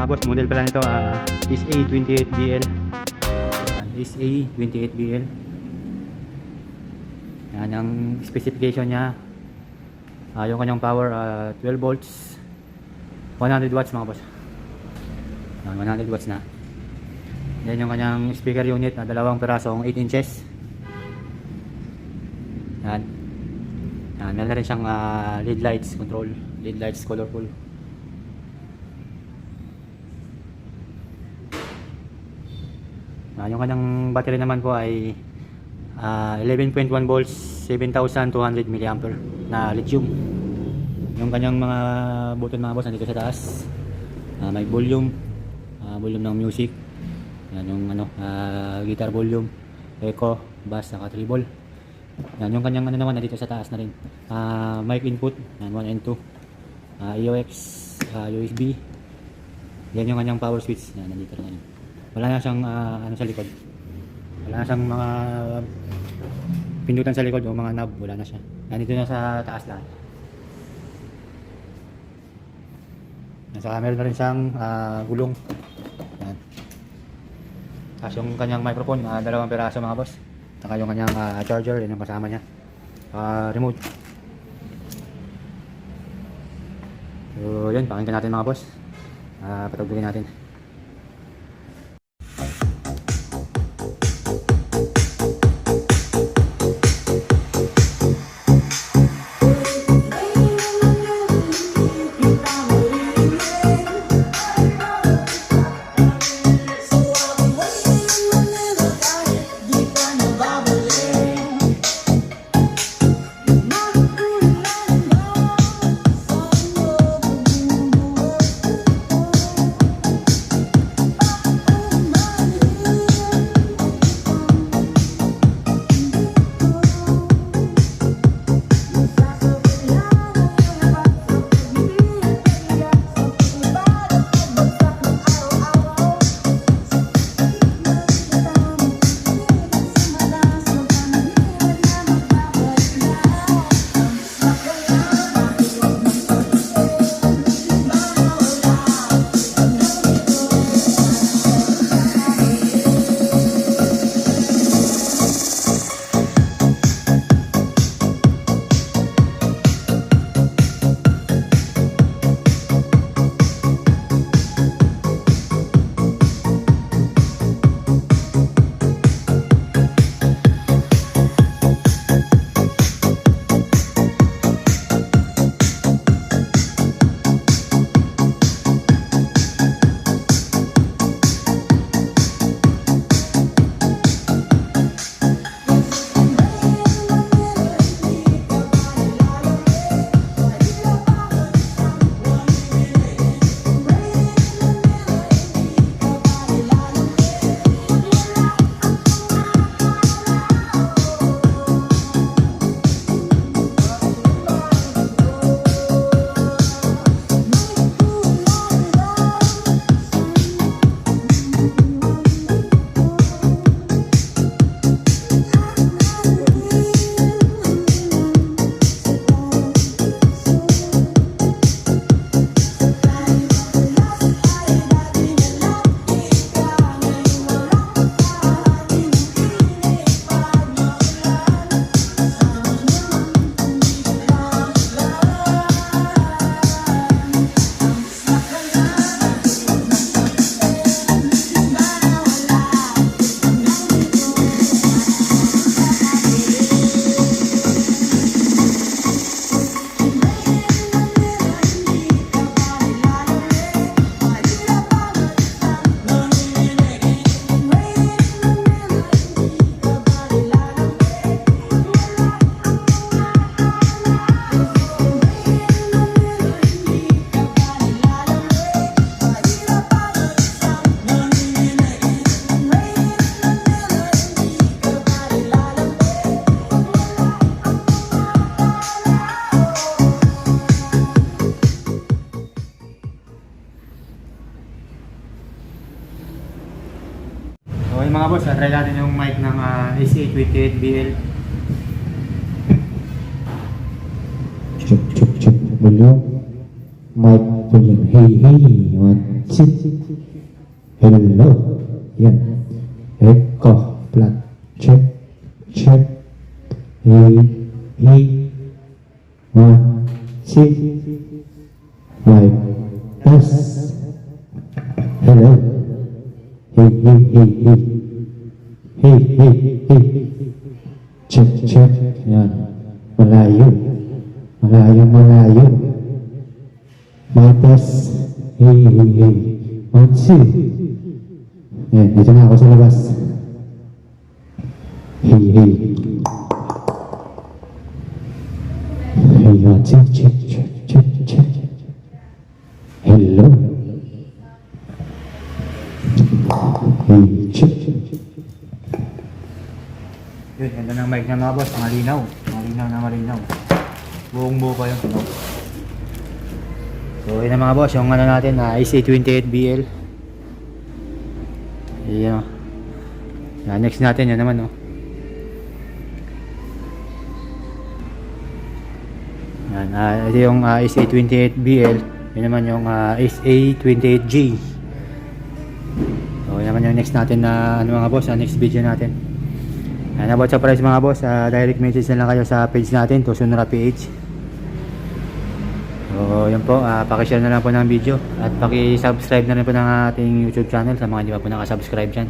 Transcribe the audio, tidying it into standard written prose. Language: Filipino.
mga boss, model pala nito SA28BL. SA28BL. Yan ang specification niya. Yung kanyang power 12 volts 100 watts mga boss. Yan, 100 watts na. Yan yung kanyang speaker unit na dalawang perasong 8 inches. Yan. Yan, meron na rin siyang LED lights control, LED lights colorful. Yung kanyang battery naman po ay 11.1 volts 7,200 mAh na lithium. Yung kanyang mga button mga boss nandito sa taas. May volume, volume ng music. Yan yung guitar volume, echo, bass, saka treble. Yan yung kanyang naman nandito sa taas na rin. Mic input, yan 1 and 2. AUX, USB. Yan yung kanyang power switch. Yan nandito na yun. Wala na siyang sa likod. Wala na siyang mga pindutan sa likod o mga knob, wala na siya. Nandito na sa taas lahat. Nasa meron na rin siyang gulong. Yan. Tapos yung kanyang microphone, dalawang piraso mga boss. Saka yung kanyang charger, yun yung kasama niya. Remote. So yun, pakinggan natin mga boss. Patugtugin natin. Okay mga boss, try natin yung mic ng SA28BL. Check volume. Mic volume. Hey, hey. 1, C. Hello. Yan. Echo. Flat. Check. Check. E. 1. C. Right. Test. Hello. Hey. Check. Yan. Malayo. My test. Hey. 1, C. Yan. Dito na ako sa labas. Hey. Hey, 1, C. Check. Hello. Hey, check. Yun, ganda ng mic ng mga boss, malinaw. Malinaw. Buong buo pa yun. So, yun ang mga boss, yung ano natin, IC28BL. Ayan o. Yan, next natin, yan naman o. Yan, ito yung IC28BL. Yun naman yung SA28G. So, yun naman yung next natin na ano mga boss, next video natin. Yan, about sa price mga boss, direct message na lang kayo sa page natin, Tusunra PH. So, yun po, pakishare na lang po ng video at paki-subscribe na rin po ng ating YouTube channel sa mga hindi pa po nakasubscribe dyan.